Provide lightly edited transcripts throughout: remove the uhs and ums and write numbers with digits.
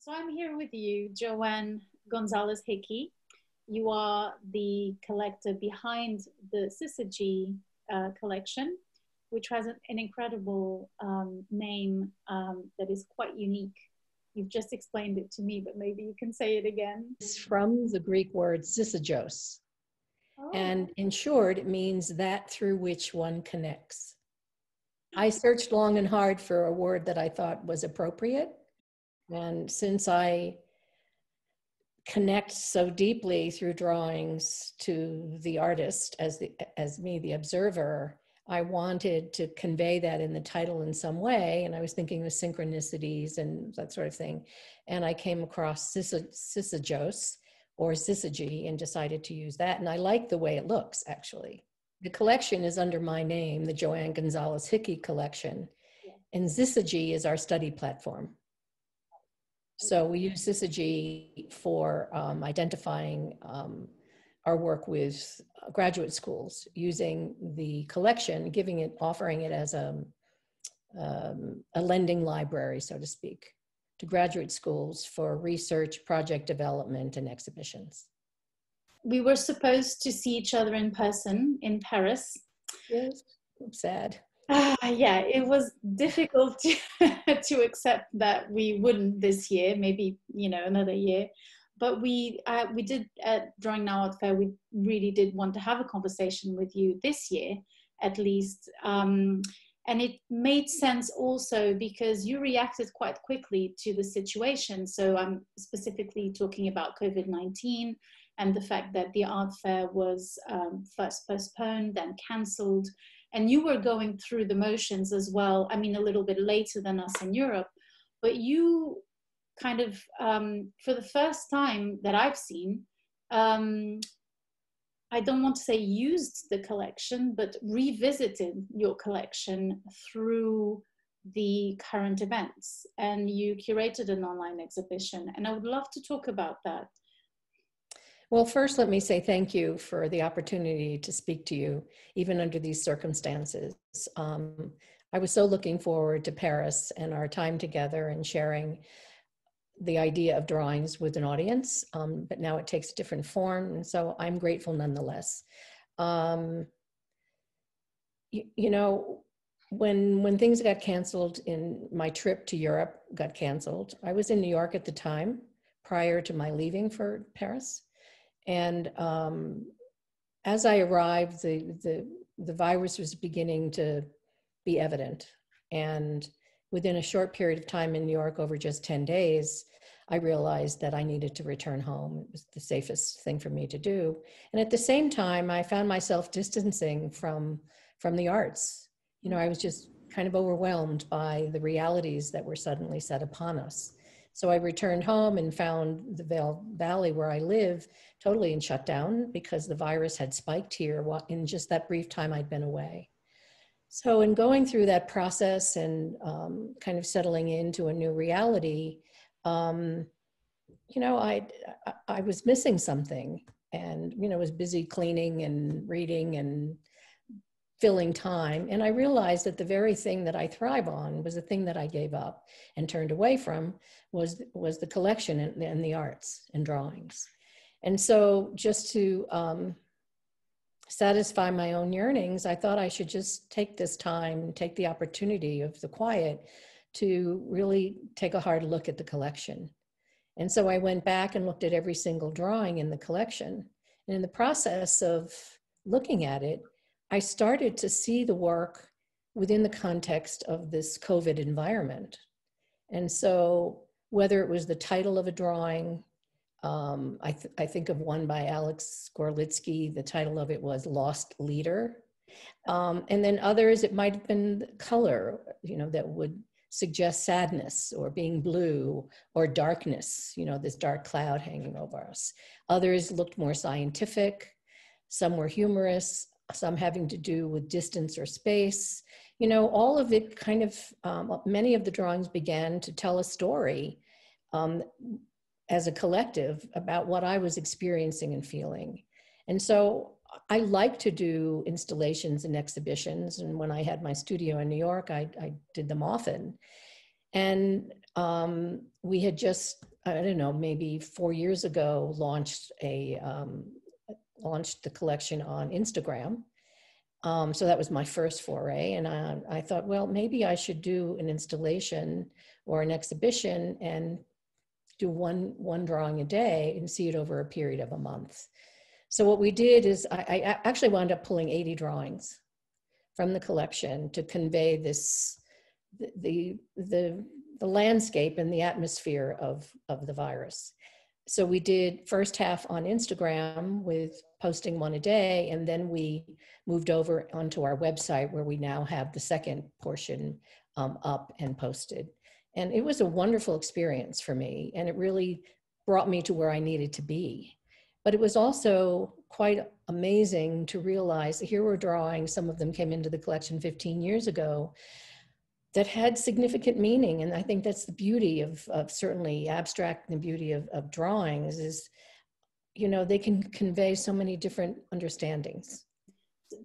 So I'm here with you, JoAnn Gonzalez Hickey. You are the collector behind the Syzygy collection, which has an incredible name that is quite unique. You've just explained it to me, but maybe you can say it again. It's from the Greek word syzygios. Oh. And in short, it means that through which one connects. I searched long and hard for a word that I thought was appropriate. And since I connect so deeply through drawings to the artist as me, the observer, I wanted to convey that in the title in some way. And I was thinking of synchronicities and that sort of thing. And I came across syzygios or syzygy and decided to use that. And I like the way it looks, actually. The collection is under my name, the JoAnn Gonzalez Hickey Collection. Yeah. And Syzygy is our study platform. So we use Syzygy for identifying our work with graduate schools, using the collection, offering it as a lending library, so to speak, to graduate schools for research, project development, and exhibitions. We were supposed to see each other in person in Paris. Yes, I'm sad. Yeah, it was difficult to accept that we wouldn't this year, maybe, another year. But we did at Drawing Now Art Fair, we really did want to have a conversation with you this year, at least. And it made sense also because you reacted quite quickly to the situation. So I'm specifically talking about COVID-19 and the fact that the art fair was first postponed, then cancelled. And you were going through the motions as well. I mean, a little bit later than us in Europe, but you kind of, for the first time that I've seen, I don't want to say used the collection, but revisited your collection through the current events. And you curated an online exhibition. And I would love to talk about that. Well, first, let me say thank you for the opportunity to speak to you, even under these circumstances. I was so looking forward to Paris and our time together and sharing the idea of drawings with an audience, but now it takes a different form, and so I'm grateful nonetheless. When things got canceled, in my trip to Europe got canceled, I was in New York at the time, prior to my leaving for Paris. And as I arrived, the virus was beginning to be evident. And within a short period of time in New York, over just 10 days, I realized that I needed to return home. It was the safest thing for me to do. And at the same time, I found myself distancing from the arts. I was just kind of overwhelmed by the realities that were suddenly set upon us. So I returned home and found the Vail Valley where I live totally in shutdown because the virus had spiked here in just that brief time I'd been away. So in going through that process and kind of settling into a new reality, I was missing something, and was busy cleaning and reading and filling time. And I realized that the very thing that I thrive on was the thing that I gave up and turned away from was the collection and the arts and drawings. And so just to satisfy my own yearnings, I thought I should just take this time, take the opportunity of the quiet to really take a hard look at the collection. And so I went back and looked at every single drawing in the collection. And in the process of looking at it, I started to see the work within the context of this COVID environment. And so whether it was the title of a drawing, I think of one by Alex Gorlitsky, the title of it was Lost Leader. And then others, it might have been the color, that would suggest sadness or being blue or darkness, this dark cloud hanging over us. Others looked more scientific, some were humorous, some having to do with distance or space. All of it kind of, many of the drawings began to tell a story as a collective about what I was experiencing and feeling. And so I like to do installations and exhibitions. And when I had my studio in New York, I did them often. And we had just, I don't know, maybe 4 years ago, launched the collection on Instagram. So that was my first foray. And I thought, well, maybe I should do an installation or an exhibition and do one drawing a day and see it over a period of a month. So what we did is I actually wound up pulling 80 drawings from the collection to convey this, the landscape and the atmosphere of the virus. So we did first half on Instagram with posting one a day, and then we moved over onto our website where we now have the second portion up and posted. And it was a wonderful experience for me, and it really brought me to where I needed to be. But it was also quite amazing to realize that here were drawings, some of them came into the collection 15 years ago, that had significant meaning. And I think that's the beauty of certainly abstract, and the beauty of drawings is, you know, they can convey so many different understandings.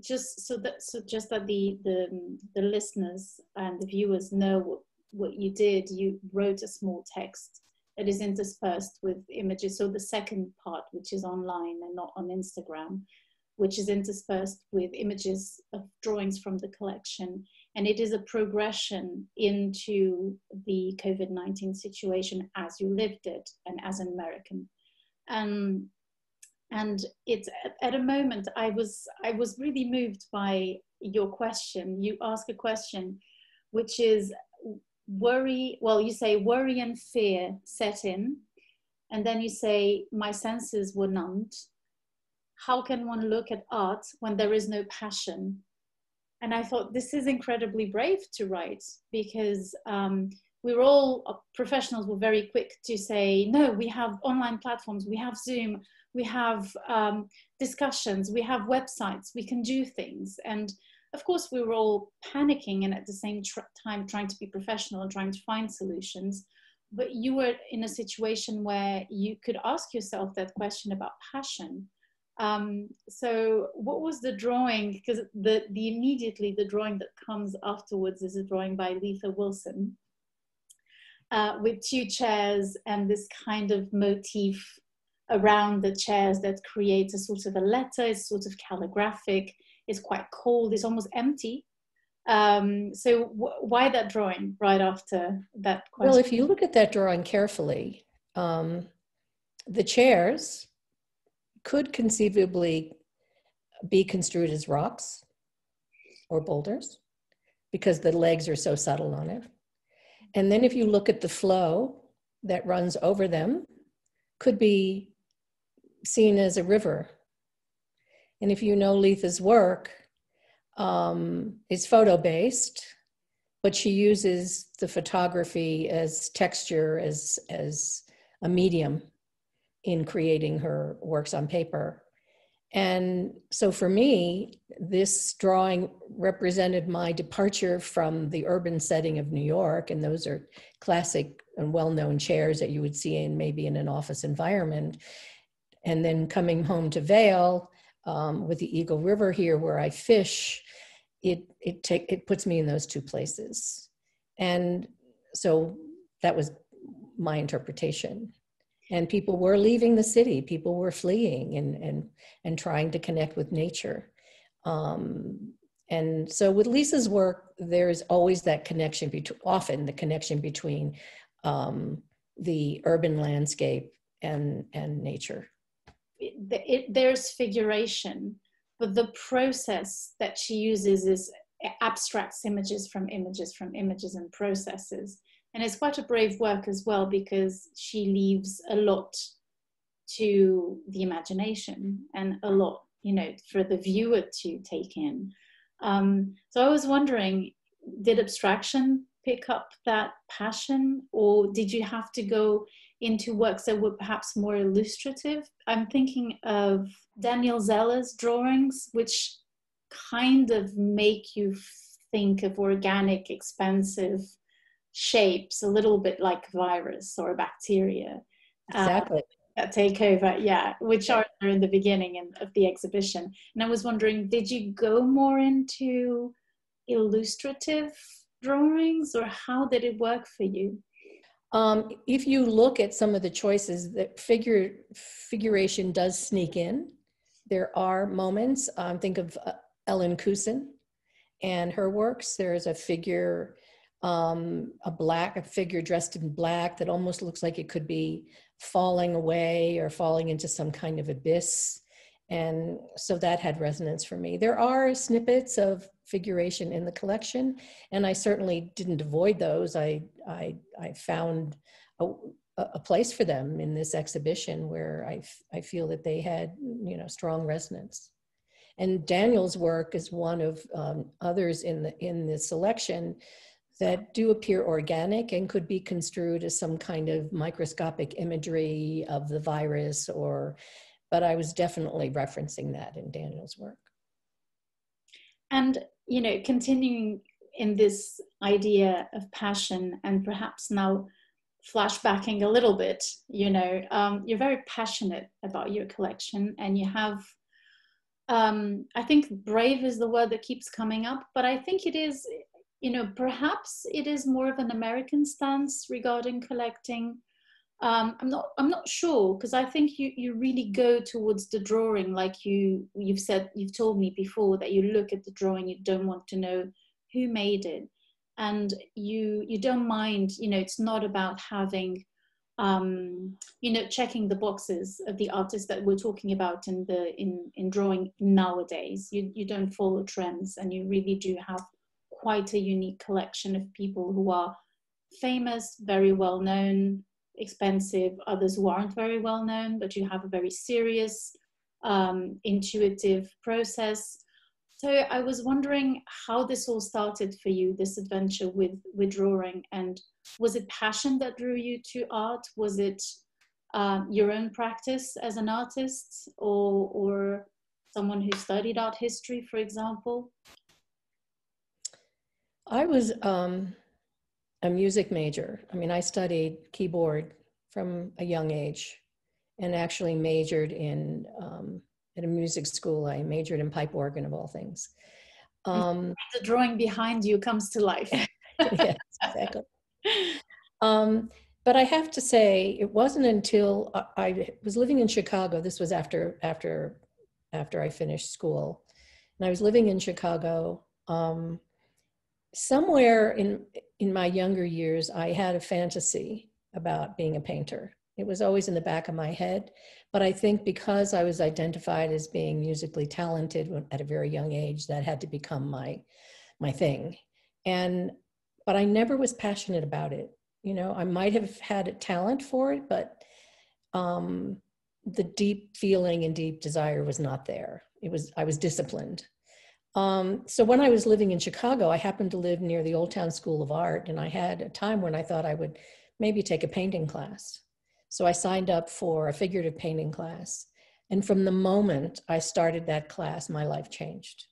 Just so that the listeners and the viewers know what you did, you wrote a small text that is interspersed with images. So the second part, which is online and not on Instagram, which is interspersed with images of drawings from the collection. And it is a progression into the COVID-19 situation as you lived it and as an American. And it's at a moment I was really moved by your question. You ask a question, which is worry. Well, you say worry and fear set in, and then you say my senses were numbed. How can one look at art when there is no passion? And I thought this is incredibly brave to write, because we were all professionals were very quick to say, no, we have online platforms, we have Zoom, we have discussions, we have websites, we can do things. And of course, we were all panicking and at the same time trying to be professional and trying to find solutions. But you were in a situation where you could ask yourself that question about passion. So what was the drawing? Because immediately the drawing that comes afterwards is a drawing by Letha Wilson with two chairs and this kind of motif around the chairs that creates a sort of a letter. It's sort of calligraphic. It's quite cold. It's almost empty. So why that drawing right after that question? Well, if you look at that drawing carefully, the chairs could conceivably be construed as rocks or boulders because the legs are so subtle on it. And then if you look at the flow that runs over them, could be seen as a river. And if you know Letha's work, it's photo-based, but she uses the photography as texture, as a medium in creating her works on paper. And so for me, this drawing represented my departure from the urban setting of New York, and those are classic and well-known chairs that you would see in maybe in an office environment. And then coming home to Vail, with the Eagle River here where I fish, it puts me in those two places. And so that was my interpretation. And people were leaving the city, people were fleeing and trying to connect with nature. And so with Lisa's work, there's always that connection often the connection between the urban landscape and nature. There's figuration, but the process that she uses is abstracts images from images from images and processes. And it's quite a brave work as well, because she leaves a lot to the imagination and a lot, for the viewer to take in. So I was wondering, did abstraction pick up that passion, or did you have to go into works that were perhaps more illustrative? I'm thinking of Daniel Zeller's drawings, which kind of make you think of organic, expansive shapes, a little bit like virus or a bacteria. Exactly. That take over, yeah, which are there in the beginning of the exhibition. And I was wondering, did you go more into illustrative drawings, or how did it work for you? If you look at some of the choices, that figuration does sneak in. There are moments, think of Ellen Kusin and her works. There's a figure, a figure dressed in black that almost looks like it could be falling away or falling into some kind of abyss. And so that had resonance for me. There are snippets of figuration in the collection, and I certainly didn't avoid those. I found a place for them in this exhibition where I feel that they had, you know, strong resonance. And Daniel's work is one of others in the selection that do appear organic and could be construed as some kind of microscopic imagery of the virus, but I was definitely referencing that in Daniel's work. And, you know, continuing in this idea of passion, and perhaps now flashbacking a little bit, you know, you're very passionate about your collection, and you have, I think brave is the word that keeps coming up, but I think it is, you know, perhaps it is more of an American stance regarding collecting. I'm not sure, because I think you really go towards the drawing, like you've told me before, that you look at the drawing, you don't want to know who made it, and you don't mind, you know, it's not about having, you know, checking the boxes of the artists that we're talking about in drawing nowadays. You don't follow trends, and you really do have quite a unique collection of people who are famous, very well known, expensive, others who aren't very well known, but you have a very serious, intuitive process. So I was wondering how this all started for you, this adventure with drawing, and was it passion that drew you to art? Was it your own practice as an artist, or someone who studied art history, for example? I was a music major. I mean, I studied keyboard from a young age, and actually majored in at a music school. I majored in pipe organ, of all things. The drawing behind you comes to life. Yes, exactly. But I have to say, it wasn't until I was living in Chicago. This was after I finished school, and I was living in Chicago. Somewhere in my younger years, I had a fantasy about being a painter. It was always in the back of my head, but I think because I was identified as being musically talented at a very young age, that had to become my thing. But I never was passionate about it. You know, I might have had a talent for it, but the deep feeling and deep desire was not there. I was disciplined. So when I was living in Chicago, I happened to live near the Old Town School of Art, and I had a time when I thought I would maybe take a painting class. So I signed up for a figurative painting class. And from the moment I started that class, my life changed.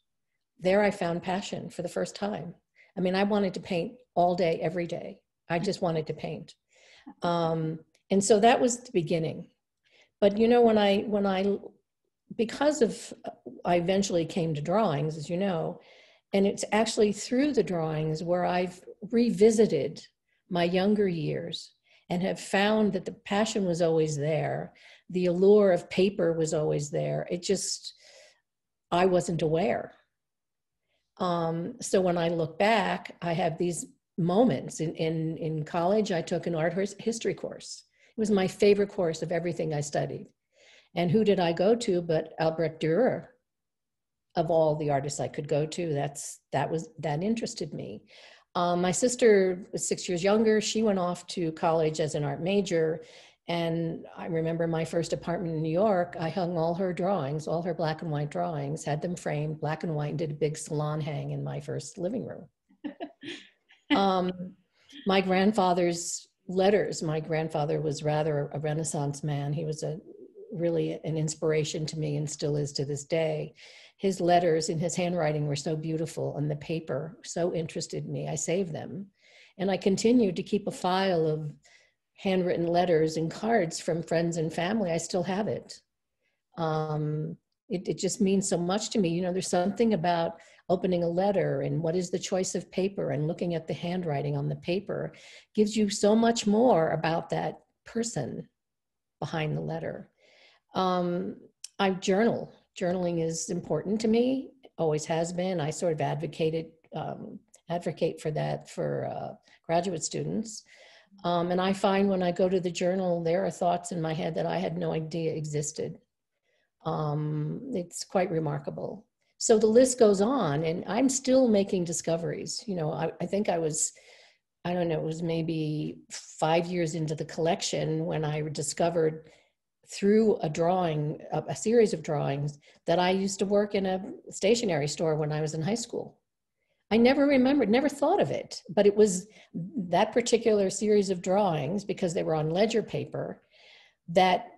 There I found passion for the first time. I mean, I wanted to paint all day, every day. I just wanted to paint. And so that was the beginning. But you know, because I eventually came to drawings, as you know, and it's actually through the drawings where I've revisited my younger years and have found that the passion was always there. The allure of paper was always there. I wasn't aware. So when I look back, I have these moments. In college, I took an art history course. It was my favorite course of everything I studied. And who did I go to but Albrecht Dürer? Of all the artists I could go to, that interested me. My sister was 6 years younger. She went off to college as an art major. And I remember my first apartment in New York, I hung all her drawings, all her black and white drawings, had them framed black and white, and did a big salon hang in my first living room. My grandfather's letters, my grandfather was rather a Renaissance man. He was really an inspiration to me, and still is to this day. His letters in his handwriting were so beautiful, and the paper so interested me. I saved them. And I continued to keep a file of handwritten letters and cards from friends and family. I still have it. It just means so much to me. You know, there's something about opening a letter and what is the choice of paper and looking at the handwriting on the paper gives you so much more about that person behind the letter. I journal. Journaling is important to me, always has been. I sort of advocate for that for graduate students. And I find when I go to the journal, there are thoughts in my head that I had no idea existed. It's quite remarkable. So the list goes on, and I'm still making discoveries. You know, I think I don't know, it was maybe 5 years into the collection when I discovered through a drawing, a series of drawings, that I used to work in a stationery store when I was in high school. I never remembered, never thought of it, but it was that particular series of drawings, because they were on ledger paper, that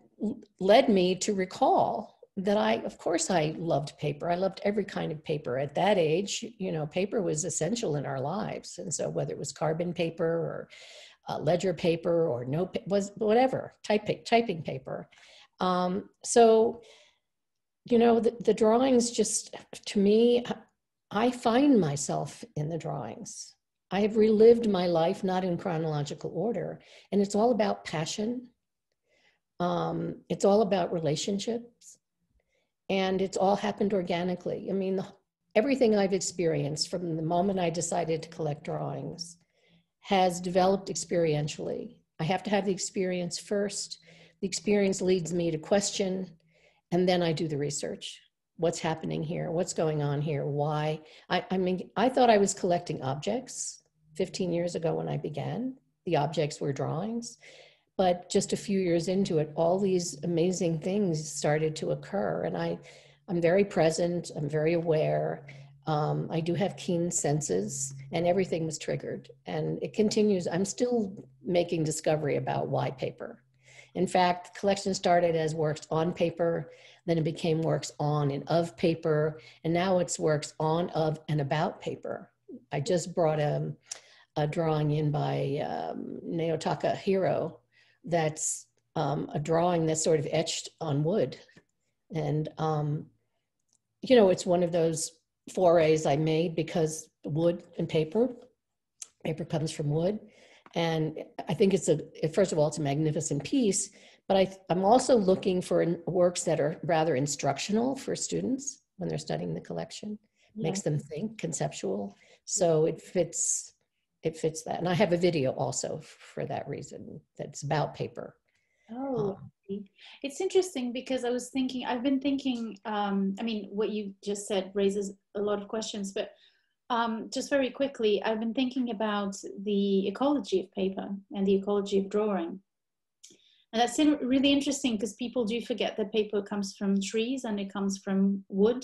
led me to recall that of course I loved paper. I loved every kind of paper. At that age, you know, paper was essential in our lives. And so whether it was carbon paper or ledger paper or was whatever, typing paper. So, you know, the drawings just, to me, I find myself in the drawings. I have relived my life, not in chronological order, and it's all about passion. It's all about relationships, and it's all happened organically. I mean, everything I've experienced from the moment I decided to collect drawings has developed experientially. I have to have the experience first. The experience leads me to question, and then I do the research. What's happening here? What's going on here? Why? I mean, I thought I was collecting objects 15 years ago when I began. The objects were drawings. But just a few years into it, all these amazing things started to occur. And I'm very present, I'm very aware. I do have keen senses, and everything was triggered. And it continues. I'm still making discovery about why paper. In fact, the collection started as works on paper, then it became works on and of paper, and now it's works on, of, and about paper. I just brought a drawing in by Naotaka Hiro, that's a drawing that's sort of etched on wood. And, you know, it's one of those forays I made because wood and paper comes from wood. And I think first of all, it's a magnificent piece, but I'm also looking for works that are rather instructional for students when they're studying the collection, makes them think, conceptual. So it fits that. And I have a video also for that reason that's about paper. Oh, it's interesting because I've been thinking, I mean, what you just said raises a lot of questions, but just very quickly, I've been thinking about the ecology of paper and the ecology of drawing. And that's really interesting because people do forget that paper comes from trees and it comes from wood.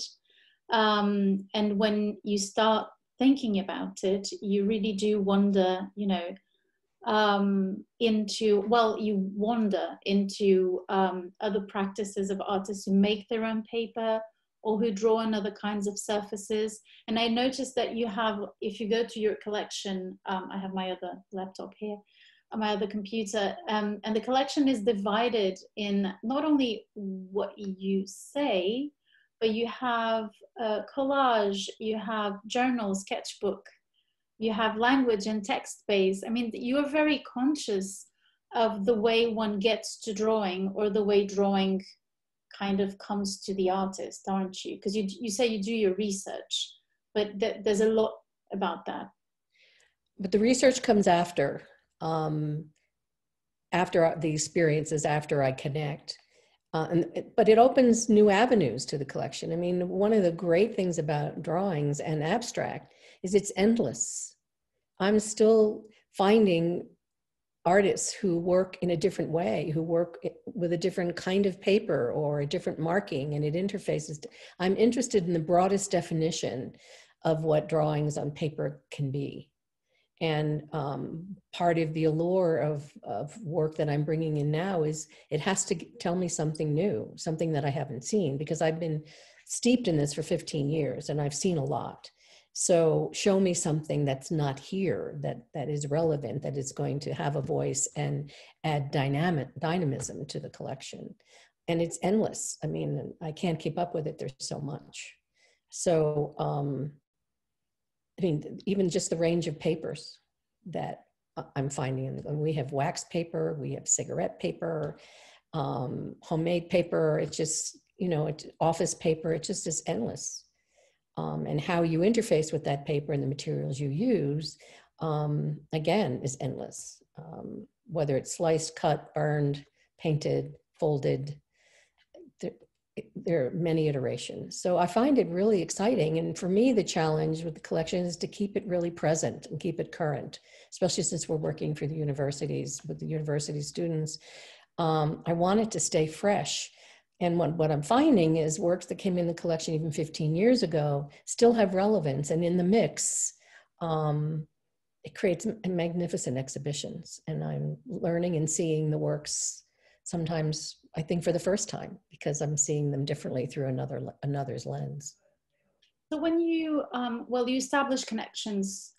And when you start thinking about it, you really do wonder, you know, you wander into other practices of artists who make their own paper or who draw on other kinds of surfaces. And I noticed that you have, if you go to your collection, I have my other laptop here, my other computer, and the collection is divided in not only what you say, but you have collage, you have journal, sketchbook, you have language and text base. I mean, you are very conscious of the way one gets to drawing or the way drawing kind of comes to the artist, aren't you? Because you say you do your research, but there's a lot about that. But the research comes after the experiences, after I connect. But it opens new avenues to the collection. I mean, one of the great things about drawings and abstract is it's endless. I'm still finding artists who work in a different way, who work with a different kind of paper or a different marking, and it interfaces. I'm interested in the broadest definition of what drawings on paper can be. And part of the allure of work that I'm bringing in now is it has to tell me something new, something that I haven't seen, because I've been steeped in this for 15 years and I've seen a lot. So show me something that's not here, that is relevant, that is going to have a voice and add dynamism to the collection. And it's endless. I mean, I can't keep up with it. There's so much. So I mean, even just the range of papers that I'm finding. We have wax paper, we have cigarette paper, homemade paper. It's just, you know, it's office paper. It just is endless. And how you interface with that paper and the materials you use, again, is endless. Whether it's sliced, cut, burned, painted, folded, there are many iterations. So I find it really exciting. And for me, the challenge with the collection is to keep it really present and keep it current, especially since we're working for the universities, with the university students. I want it to stay fresh. And what I'm finding is works that came in the collection even 15 years ago still have relevance. And in the mix, it creates magnificent exhibitions. And I'm learning and seeing the works sometimes, I think, for the first time, because I'm seeing them differently through another's lens. So when you, well, you establish connections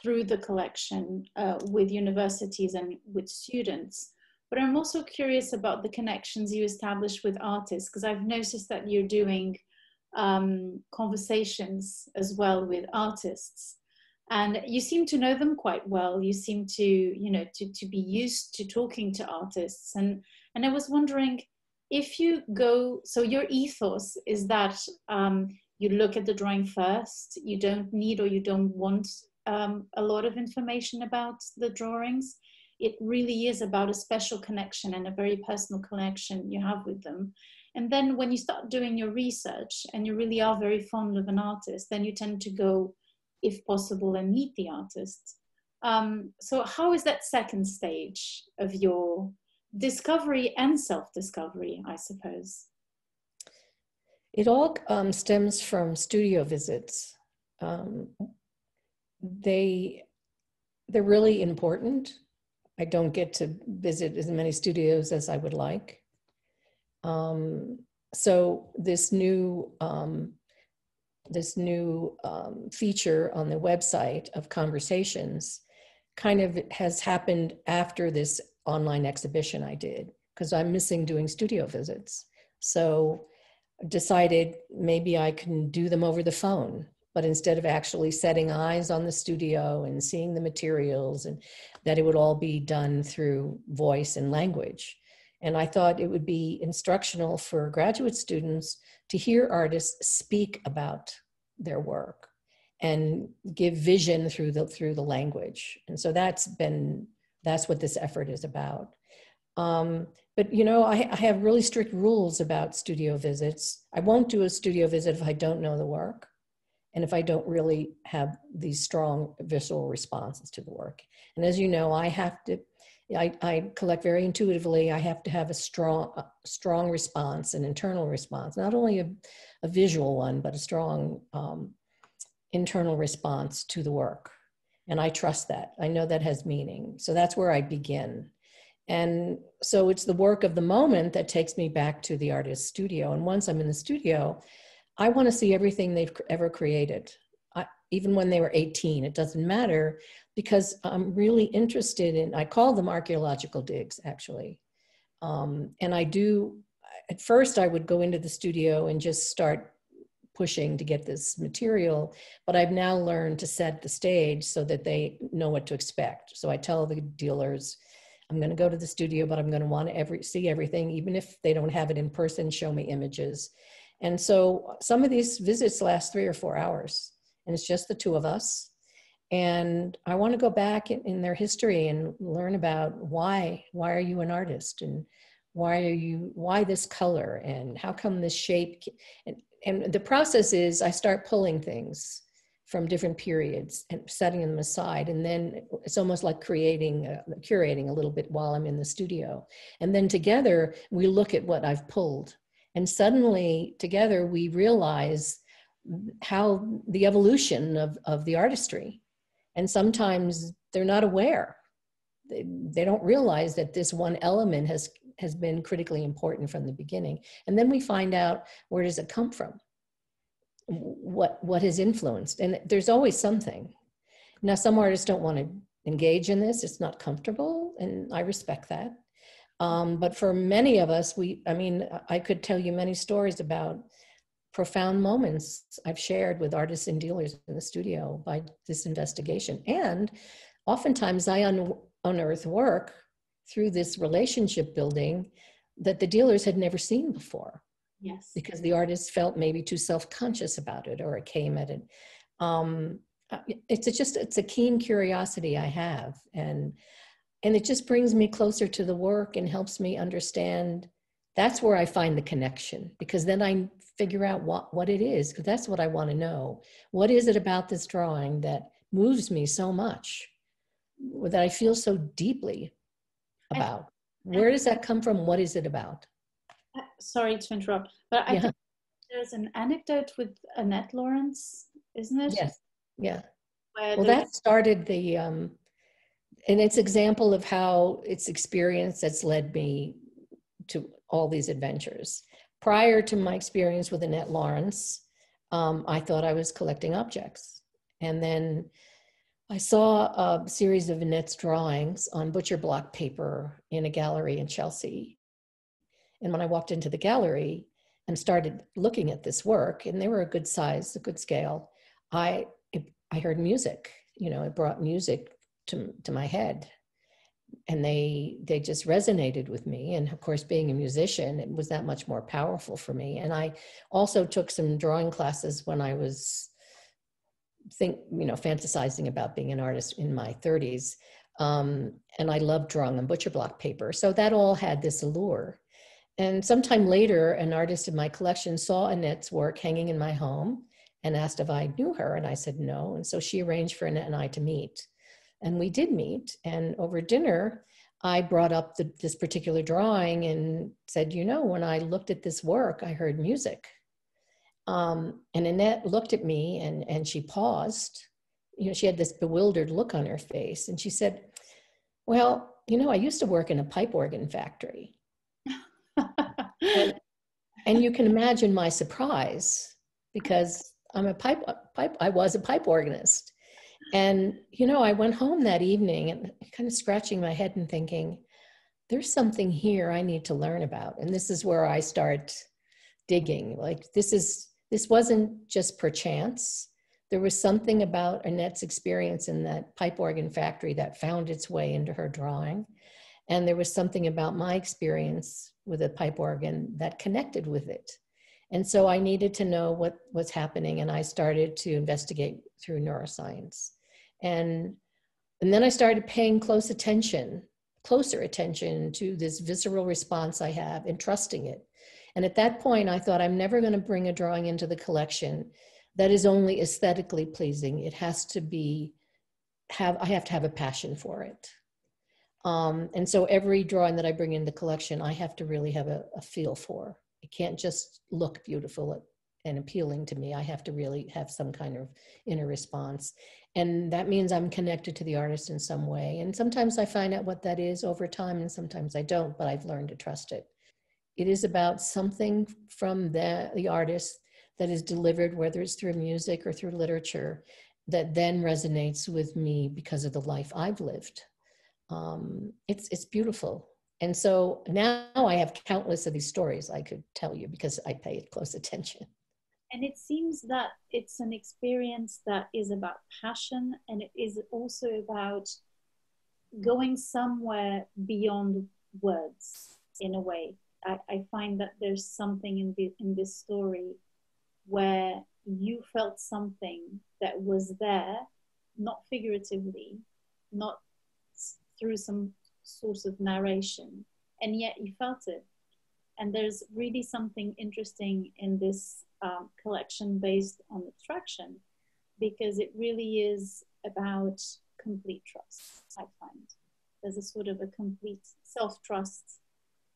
through the collection with universities and with students, but I'm also curious about the connections you establish with artists, because I've noticed that you're doing conversations as well with artists, and you seem to know them quite well. You seem to, you know, to be used to talking to artists. And I was wondering if you go, so your ethos is that you look at the drawing first, you don't need or you don't want a lot of information about the drawings. It really is about a special connection and a very personal connection you have with them. And then when you start doing your research and you really are very fond of an artist, then you tend to go, if possible, and meet the artist. So how is that second stage of your discovery and self-discovery, I suppose? It all stems from studio visits. They're really important. I don't get to visit as many studios as I would like. So this new feature on the website of conversations kind of has happened after this online exhibition I did, because I'm missing doing studio visits. So I decided maybe I can do them over the phone, but instead of actually setting eyes on the studio and seeing the materials, and that it would all be done through voice and language. And I thought it would be instructional for graduate students to hear artists speak about their work and give vision through the language. And so that's what this effort is about. But you know, I have really strict rules about studio visits. I won't do a studio visit if I don't know the work, and if I don't really have these strong visual responses to the work. And as you know, I collect very intuitively. I have to have a strong response, an internal response, not only a visual one, but a strong internal response to the work. And I trust that. I know that has meaning. So that's where I begin. And so it's the work of the moment that takes me back to the artist's studio. And once I'm in the studio, I want to see everything they've ever created. Even when they were 18, it doesn't matter, because I'm really interested in, I call them archaeological digs, actually. And at first I would go into the studio and just start pushing to get this material, but I've now learned to set the stage so that they know what to expect. So I tell the dealers, I'm going to go to the studio, but I'm going to want to see everything, even if they don't have it in person, show me images. And so some of these visits last 3 or 4 hours, and it's just the two of us. And I want to go back in their history and learn about why are you an artist, and why this color, and how come this shape. And the process is I start pulling things from different periods and setting them aside. And then it's almost like curating a little bit while I'm in the studio. And then together we look at what I've pulled. And suddenly together we realize how the evolution of the artistry. And sometimes they're not aware. They don't realize that this one element has been critically important from the beginning. And then we find out, where does it come from? What has influenced? And there's always something. Now, some artists don't want to engage in this. It's not comfortable, and I respect that. But for many of us, I could tell you many stories about profound moments I've shared with artists and dealers in the studio by this investigation. And oftentimes I unearth work through this relationship building that the dealers had never seen before. Yes. Because the artist felt maybe too self-conscious about it, or it came at it. It's a keen curiosity I have. And it just brings me closer to the work and helps me understand. That's where I find the connection, because then I figure out what it is, because that's what I want to know. What is it about this drawing that moves me so much, that I feel so deeply about? Where does that come from? What is it about? Sorry to interrupt, but I think there's an anecdote with Annette Lawrence, isn't it? Yes. Yeah. Where well, that started the, and it's example of how it's experience that's led me to all these adventures. Prior to my experience with Annette Lawrence, I thought I was collecting objects. And then I saw a series of Annette's drawings on butcher block paper in a gallery in Chelsea. And when I walked into the gallery and started looking at this work, and they were a good size, a good scale, I heard music. It brought music to my head, and they just resonated with me. And of course, being a musician, it was that much more powerful for me. And I also took some drawing classes when I was fantasizing about being an artist in my 30s. And I loved drawing on butcher block paper. So that all had this allure. And sometime later, an artist in my collection saw Annette's work hanging in my home and asked if I knew her. And I said no. And so she arranged for Annette and I to meet. And we did meet. And over dinner, I brought up this particular drawing and said, when I looked at this work, I heard music. And Annette looked at me and she paused. She had this bewildered look on her face. And she said, well, I used to work in a pipe organ factory. And you can imagine my surprise, because I was a pipe organist. And, I went home that evening and kind of scratching my head and thinking, there's something here I need to learn about. And this is where I start digging. Like, this wasn't just perchance. There was something about Annette's experience in that pipe organ factory that found its way into her drawing. And there was something about my experience with a pipe organ that connected with it. And so I needed to know what was happening, and I started to investigate through neuroscience. And then I started paying closer attention to this visceral response I have and trusting it. And at that point, I thought, I'm never going to bring a drawing into the collection that is only aesthetically pleasing. It has to I have to have a passion for it. And so every drawing that I bring in the collection, I have to really have a feel for. It can't just look beautiful and appealing to me. I have to really have some kind of inner response. And that means I'm connected to the artist in some way. And sometimes I find out what that is over time, and sometimes I don't, but I've learned to trust it. It is about something from the artist that is delivered, whether it's through music or through literature, that then resonates with me because of the life I've lived. It's beautiful. And so now I have countless of these stories I could tell you because I paid close attention. And it seems that it's an experience that is about passion, and it is also about going somewhere beyond words in a way. I find that there's something in this story where you felt something that was there, not figuratively, not through some sort of narration, and yet you felt it. And there's really something interesting in this collection based on abstraction, because it really is about complete trust. I find there's a sort of a complete self-trust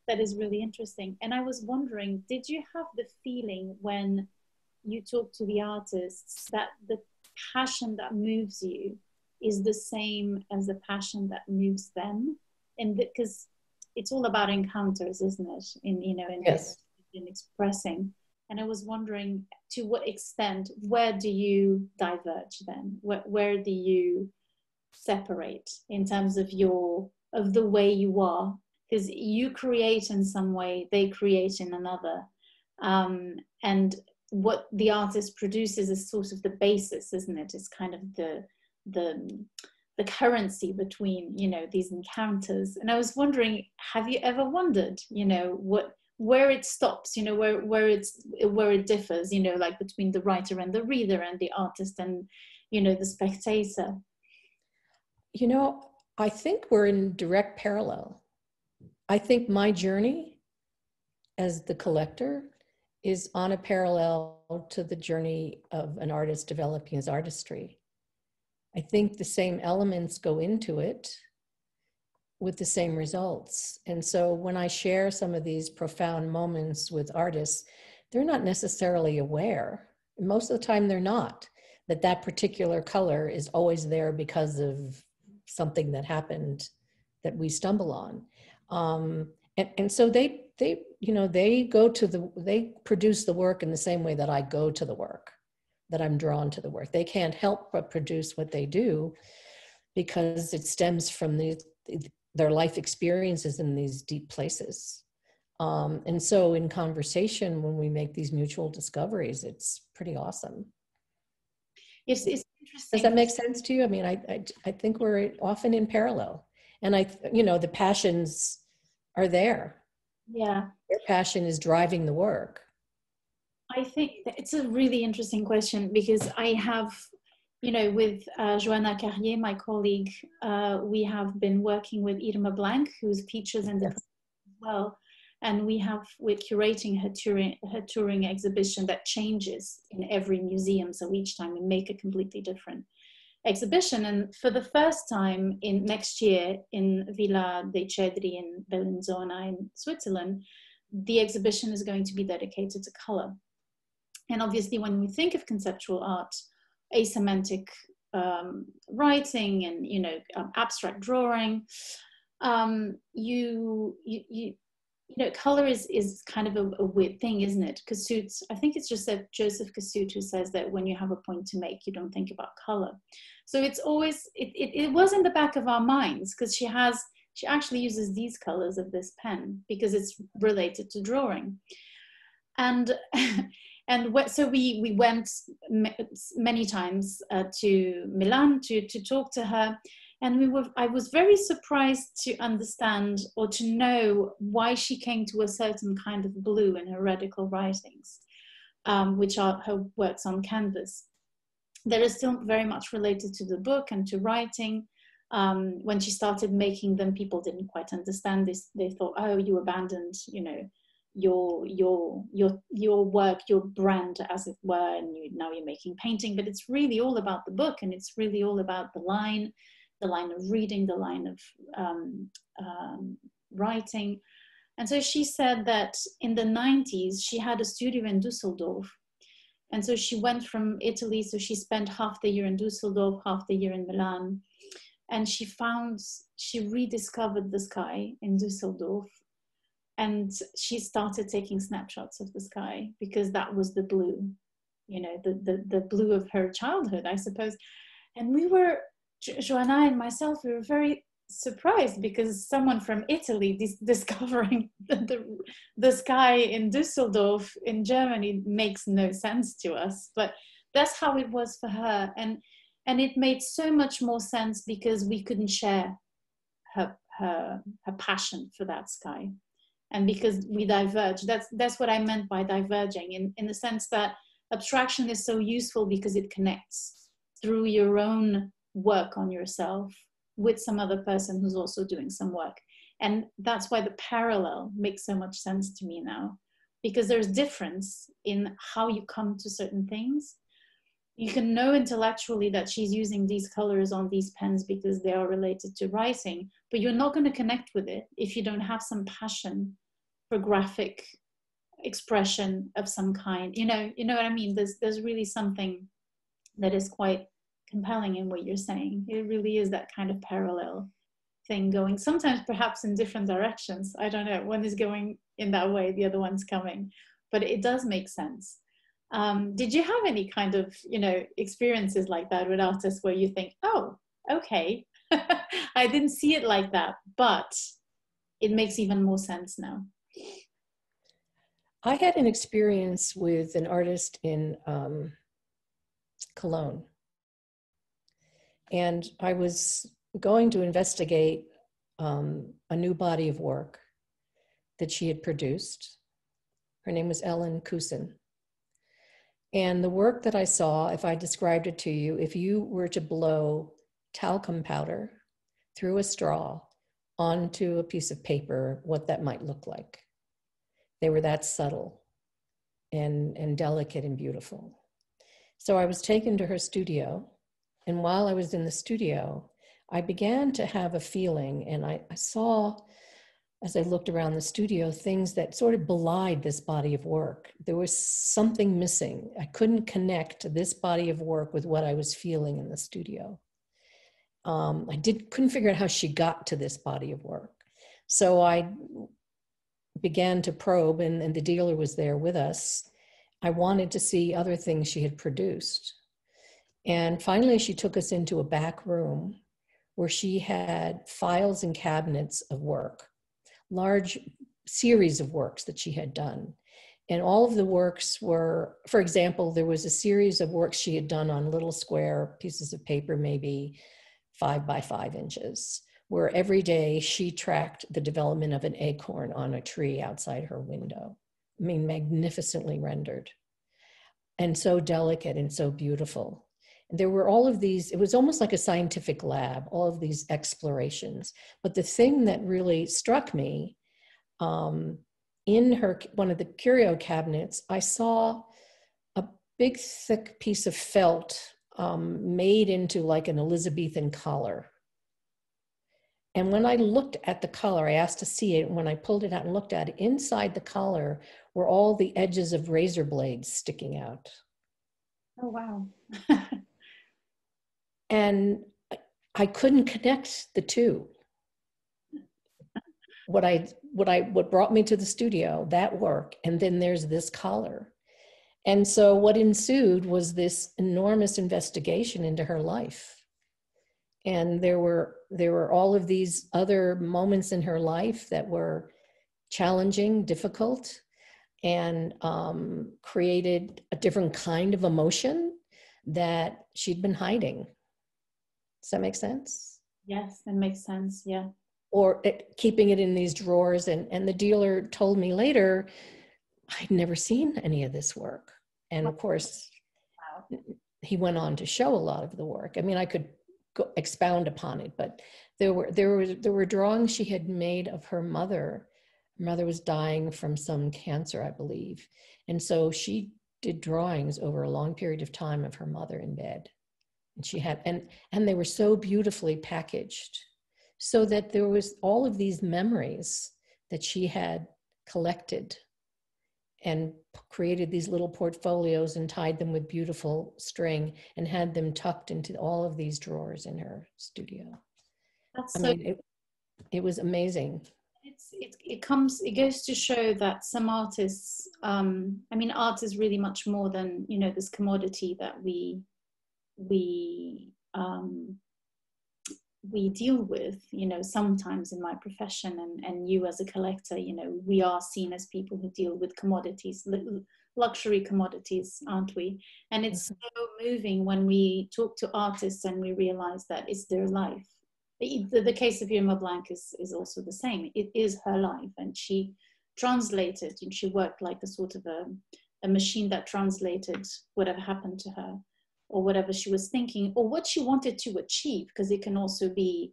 that is really interesting. And I was wondering, did you have the feeling when you talk to the artists that the passion that moves you is the same as the passion that moves them? And because it's all about encounters, isn't it? Yes. In expressing. And I was wondering, to what extent, where do you diverge then? Where do you separate in terms of the way you are? Because you create in some way, they create in another. And what the artist produces is sort of the basis, isn't it? It's kind of the currency between, you know, these encounters. And I was wondering, have you ever wondered, you know, where it stops, you know, where it differs, you know, like between the writer and the reader and the artist and, you know, the spectator? You know, I think we're in direct parallel. I think my journey as the collector is on a parallel to the journey of an artist developing his artistry. I think the same elements go into it with the same results. And so when I share some of these profound moments with artists, they're not necessarily aware, most of the time they're not, that that particular color is always there because of something that happened that we stumble on. And so they you know, they produce the work in the same way that I go to the work, that I'm drawn to the work. They can't help but produce what they do because it stems from their life experiences in these deep places. And so in conversation, when we make these mutual discoveries, it's pretty awesome. It's interesting. Does that make sense to you? I mean, I think we're often in parallel, and you know, the passions are there. Yeah. Their passion is driving the work. I think it's a really interesting question, because I have, you know, with Joana P.R, my colleague, we have been working with Irma Blank, who's features in the Yes. as well. And we're curating her touring exhibition that changes in every museum. So each time we make a completely different exhibition. And for the first time next year in Villa dei Cedri in Bellinzona in Switzerland, the exhibition is going to be dedicated to color. And obviously when we think of conceptual art, asemantic writing and, you know, abstract drawing, you know, color is kind of a weird thing, isn't it? Cassutt, I think it's just that Joseph Cassutt who says that when you have a point to make, you don't think about color. So it's always, it was in the back of our minds, because she actually uses these colors of this pen because it's related to drawing. And so we went many times to Milan to talk to her. And I was very surprised to understand or to know why she came to a certain kind of blue in her radical writings, which are her works on canvas. That is still very much related to the book and to writing. When she started making them, people didn't quite understand this. They thought, oh, you abandoned, you know, your work, your brand, as it were, and now you're making painting. But it's really all about the book, and it's really all about the line of reading, the line of writing. And so she said that in the 90s, she had a studio in Düsseldorf. And so she went from Italy, so she spent half the year in Düsseldorf, half the year in Milan. And she rediscovered the sky in Düsseldorf. And she started taking snapshots of the sky because that was the blue, you know, the blue of her childhood, I suppose. And we were, Joanna and myself, we were very surprised because someone from Italy discovering the sky in Düsseldorf in Germany makes no sense to us. But that's how it was for her. And it made so much more sense because we couldn't share her passion for that sky. And because we diverge, that's what I meant by diverging, in the sense that abstraction is so useful because it connects through your own work on yourself with some other person who's also doing some work. And that's why the parallel makes so much sense to me now, because there's difference in how you come to certain things. You can know intellectually that she's using these colors on these pens because they are related to writing, but you're not going to connect with it if you don't have some passion for graphic expression of some kind. You know what I mean? There's really something that is quite compelling in what you're saying. It really is that kind of parallel thing going, sometimes perhaps in different directions. I don't know, one is going in that way, the other one's coming, but it does make sense. Did you have any kind of, you know, experiences like that with artists where you think, oh, okay, I didn't see it like that, but it makes even more sense now? I had an experience with an artist in Cologne. And I was going to investigate a new body of work that she had produced. Her name was Ellen Kusin. And the work that I saw, if I described it to you, if you were to blow talcum powder through a straw onto a piece of paper, what that might look like. They were that subtle and delicate and beautiful. So I was taken to her studio. And while I was in the studio, I began to have a feeling, and I saw, as I looked around the studio, things that sort of belied this body of work. There was something missing. I couldn't connect this body of work with what I was feeling in the studio. Couldn't figure out how she got to this body of work. So I began to probe, and the dealer was there with us. I wanted to see other things she had produced. And finally, she took us into a back room where she had files and cabinets of work, large series of works that she had done. And all of the works were, for example, there was a series of works she had done on little square pieces of paper, maybe 5 by 5 inches, where every day she tracked the development of an acorn on a tree outside her window. I mean, magnificently rendered and so delicate and so beautiful. And there were all of these, it was almost like a scientific lab, all of these explorations. But the thing that really struck me, in one of the curio cabinets, I saw a big thick piece of felt made into like an Elizabethan collar. And when I looked at the collar, I asked to see it. When I pulled it out and looked at it, inside the collar were all the edges of razor blades sticking out. Oh, wow. And I couldn't connect the two. What brought me to the studio, that work, and then there's this collar. And so what ensued was this enormous investigation into her life. And there were all of these other moments in her life that were challenging, difficult, and created a different kind of emotion that she'd been hiding. Does that make sense? Yes, that makes sense. Yeah. Or keeping it in these drawers. And the dealer told me later, I'd never seen any of this work. And of course, wow, he went on to show a lot of the work. I mean, I could expound upon it, but there were drawings she had made of her mother. Her mother was dying from some cancer, I believe. And so she did drawings over a long period of time of her mother in bed. And she had, and they were so beautifully packaged, so that there was all of these memories that she had collected and created these little portfolios and tied them with beautiful string and had them tucked into all of these drawers in her studio. That's I mean, it was amazing. It goes to show that some artists, I mean, art is really much more than, you know, this commodity that we deal with, you know, sometimes in my profession, and you as a collector, you know, we are seen as people who deal with commodities, luxury commodities, aren't we? And it's so moving when we talk to artists and we realize that it's their life. The case of Irma Blank is also the same. It is her life, and she translated, and she worked like a sort of a machine that translated whatever happened to her, or whatever she was thinking, or what she wanted to achieve, because it can also be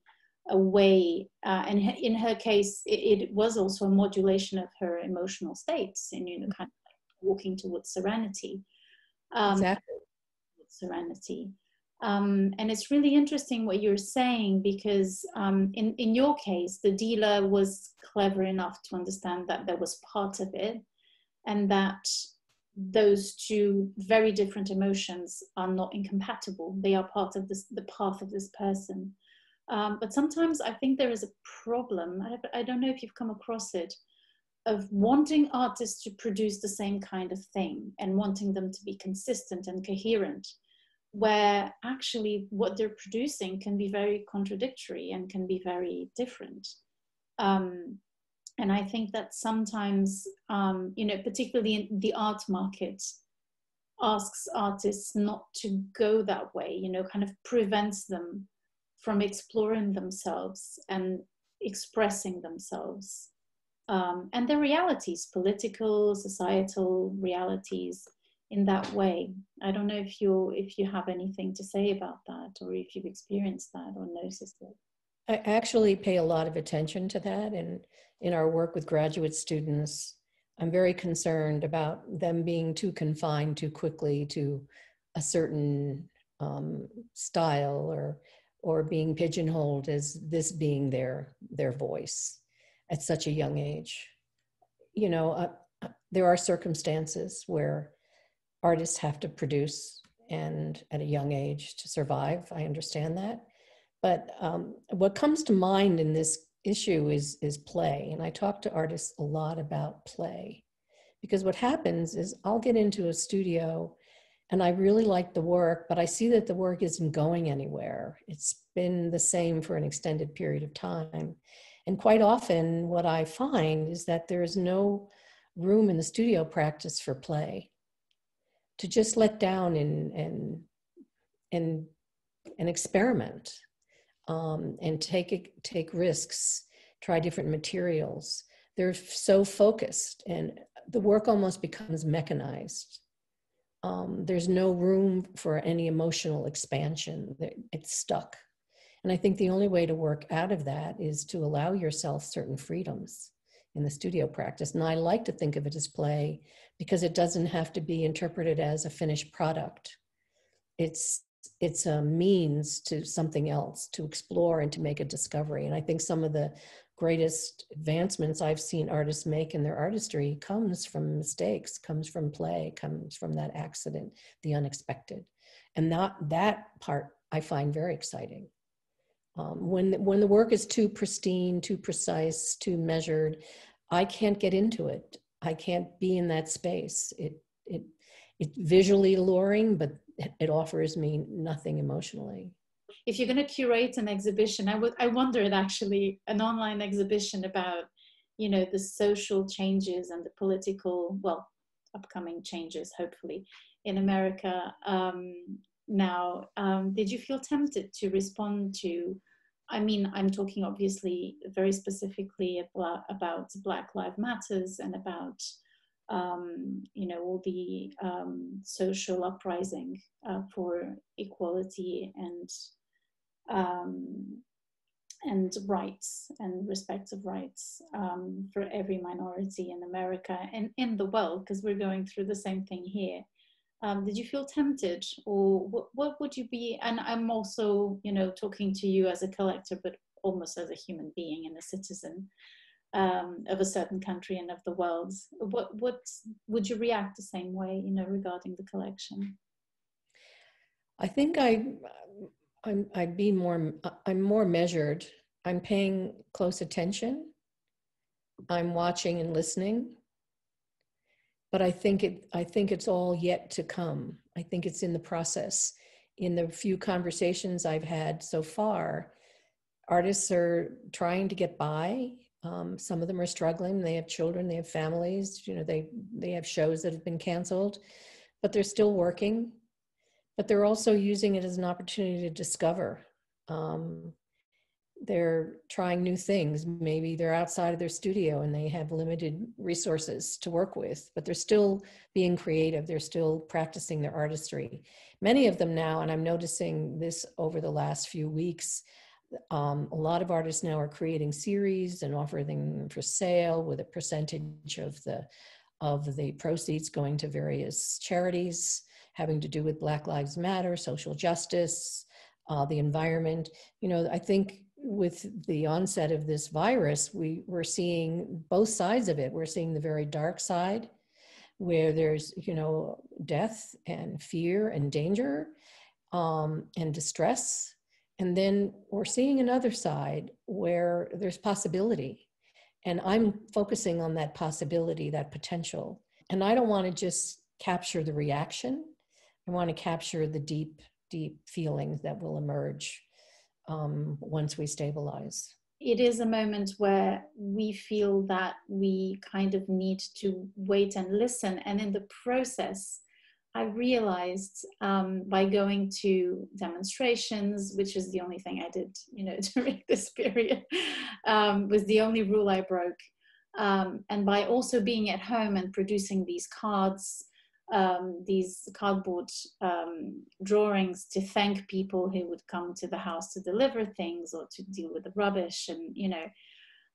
a way, and in her case, it was also a modulation of her emotional states, and, you know, kind of like walking towards serenity. Exactly. Serenity. And it's really interesting what you're saying, because in your case, the dealer was clever enough to understand that there was part of it, and that those two very different emotions are not incompatible. They are part of the path of this person. But sometimes I think there is a problem, I don't know if you've come across it, of wanting artists to produce the same kind of thing and wanting them to be consistent and coherent, where actually what they're producing can be very contradictory and can be very different. And I think that sometimes, particularly in the art market, asks artists not to go that way, kind of prevents them from exploring themselves and expressing themselves, and their realities, political, societal realities, in that way. I don't know if you have anything to say about that, or if you've experienced that or noticed it. I actually pay a lot of attention to that, and in our work with graduate students, I'm very concerned about them being too confined too quickly to a certain style, or being pigeonholed as this being their voice at such a young age. There are circumstances where artists have to produce, and at a young age, to survive. I understand that. But what comes to mind in this issue is play. And I talk to artists a lot about play, because what happens is I'll get into a studio and I really like the work, but I see that the work isn't going anywhere. It's been the same for an extended period of time. And quite often what I find is that there is no room in the studio practice for play, to just let down and experiment, and take risks, try different materials. They're so focused, and the work almost becomes mechanized. There's no room for any emotional expansion. It's stuck. And I think the only way to work out of that is to allow yourself certain freedoms in the studio practice. And I like to think of it as play, because it doesn't have to be interpreted as a finished product. It's a means to something else, to explore and to make a discovery. And I think some of the greatest advancements I've seen artists make in their artistry comes from mistakes, comes from play, comes from that accident, the unexpected. And that part I find very exciting. When the work is too pristine, too precise, too measured, I can't get into it. I can't be in that space. It's visually alluring, but it offers me nothing emotionally. If you're going to curate an exhibition, I wondered, actually, an online exhibition about, the social changes and the political, upcoming changes, hopefully, in America now. Did you feel tempted to respond to, I'm talking obviously very specifically about Black Lives Matters, and about all the social uprising for equality and rights and respect of rights for every minority in America and in the world, because we're going through the same thing here. Did you feel tempted, or what would you be? And I'm also, talking to you as a collector, but almost as a human being and a citizen of a certain country and of the world. What would you react the same way, regarding the collection? I think I'm more measured. I'm paying close attention. I'm watching and listening. But I think it's all yet to come. I think it's in the process. In the few conversations I've had so far, artists are trying to get by. Some of them are struggling. They have children, they have families, they have shows that have been canceled, but they're still working. But they're also using it as an opportunity to discover. They're trying new things. Maybe they're outside of their studio and they have limited resources to work with, but they're still being creative. They're still practicing their artistry. Many of them now, and I'm noticing this over the last few weeks, a lot of artists now are creating series and offering them for sale, with a percentage of the proceeds going to various charities having to do with Black Lives Matter, social justice, the environment. I think with the onset of this virus, we're seeing both sides of it. We're seeing the very dark side, where there's, death and fear and danger and distress. And then we're seeing another side where there's possibility. And I'm focusing on that possibility, that potential. And I don't want to just capture the reaction. I want to capture the deep, deep feelings that will emerge once we stabilize. it is a moment where we feel that we kind of need to wait and listen. And in the process, I realized by going to demonstrations, which is the only thing I did, during this period, was the only rule I broke. And by also being at home and producing these cards, these cardboard drawings to thank people who would come to the house to deliver things or to deal with the rubbish, and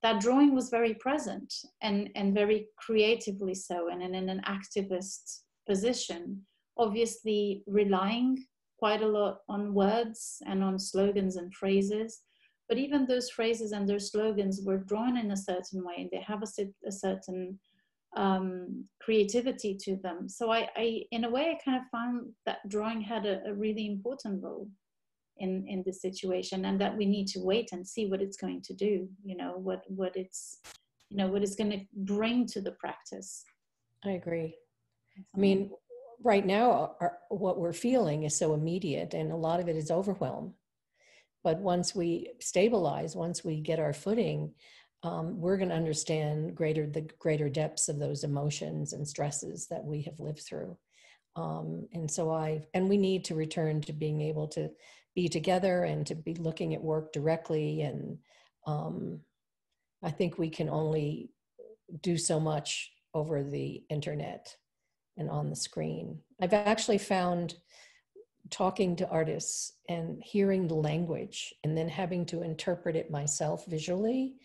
that drawing was very present and very creatively so, and in an activist position, obviously relying quite a lot on words and on slogans and phrases. But even those phrases and those slogans were drawn in a certain way, and they have a certain creativity to them. So I in a way, I kind of found that drawing had a really important role in this situation, and that we need to wait and see what it's going to do, what it's going to bring to the practice. I agree. I mean, right now, what we're feeling is so immediate, and a lot of it is overwhelm. But once we stabilize, once we get our footing, we're going to understand the greater depths of those emotions and stresses that we have lived through. And we need to return to being able to be together and to be looking at work directly. And I think we can only do so much over the internet and on the screen. I've actually found talking to artists and hearing the language and then having to interpret it myself visually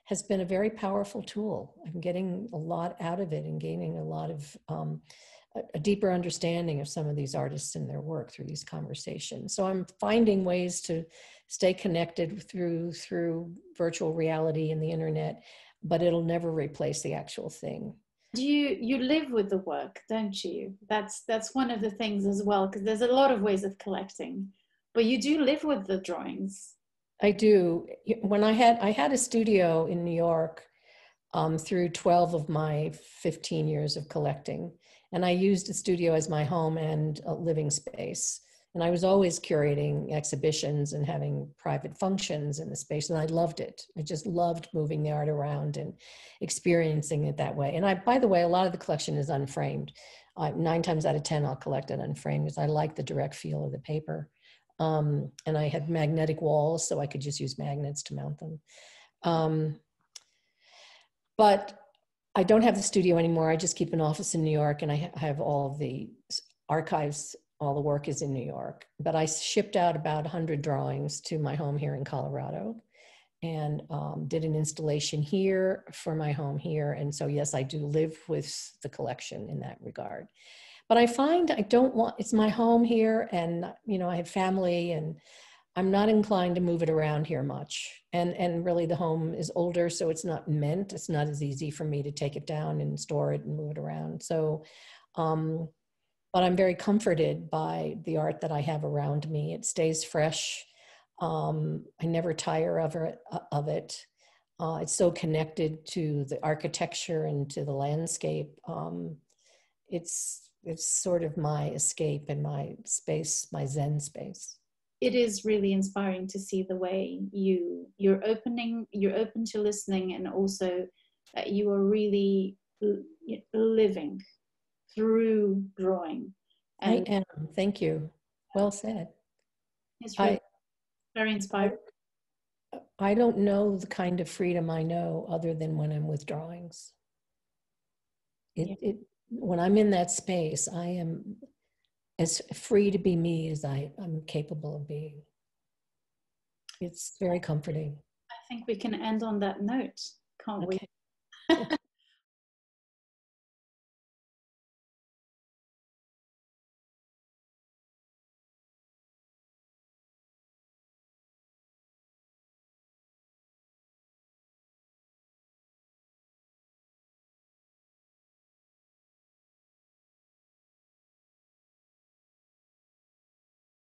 has been a very powerful tool. I'm getting a lot out of it and gaining a lot of a deeper understanding of some of these artists and their work through these conversations. So I'm finding ways to stay connected through virtual reality and the internet, but it'll never replace the actual thing. You live with the work, don't you? That's one of the things as well, because there's a lot of ways of collecting, but you do live with the drawings. I do. When I had a studio in New York through 12 of my 15 years of collecting, and I used the studio as my home and a living space. And I was always curating exhibitions and having private functions in the space, and I loved it. I just loved moving the art around and experiencing it that way. And by the way, a lot of the collection is unframed. 9 times out of 10, I'll collect it unframed because I like the direct feel of the paper. And I had magnetic walls, so I could just use magnets to mount them. But I don't have the studio anymore. I just keep an office in New York, and I have all of the archives. All the work is in New York, but I shipped out about 100 drawings to my home here in Colorado, and did an installation here for my home here. And so, yes, I do live with the collection in that regard. But I find it's my home here, and I have family, and I'm not inclined to move it around here much. And really the home is older, so it's not as easy for me to take it down and store it and move it around. So, but I'm very comforted by the art that I have around me. It stays fresh. I never tire of it. It's so connected to the architecture and to the landscape. It's sort of my escape and my space, my Zen space. It is really inspiring to see the way you're open to listening, and also that you are really living through drawing. And I am. Thank you. Well said. It's really very inspiring. I don't know the kind of freedom I know other than when I'm with drawings. When I'm in that space, I am as free to be me as I'm capable of being. It's very comforting. I think we can end on that note, can't we?